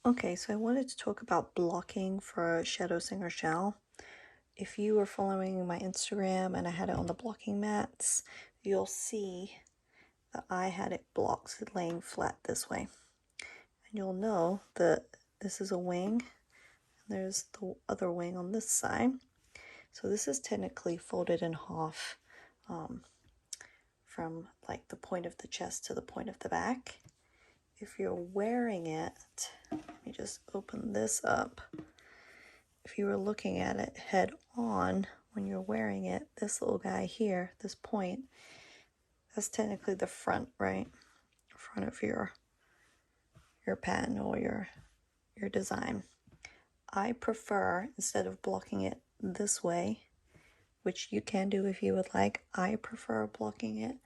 Okay, so I wanted to talk about blocking for Shadowsinger Showl. If you were following my Instagram and I had it on the blocking mats, you'll see that I had it blocked laying flat this way. And you'll know that this is a wing, and there's the other wing on this side. So this is technically folded in half from like the point of the chest to the point of the back. If you're wearing it, let me just open this up. If you were looking at it head on when you're wearing it, this little guy here, this point, that's technically the front, right? Front of your pattern or your design. I prefer, instead of blocking it this way, which you can do if you would like, I prefer blocking it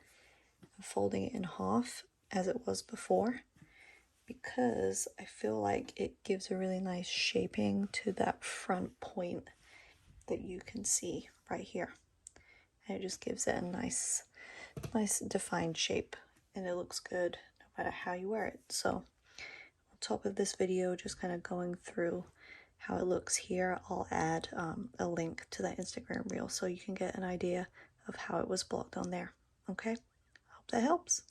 and folding it in half as it was before, because I feel like it gives a really nice shaping to that front point that you can see right here. And it just gives it a nice defined shape, and it looks good no matter how you wear it. So on top of this video, just kind of going through how it looks here, I'll add a link to that Instagram reel so you can get an idea of how it was blocked on there. Okay, I hope that helps.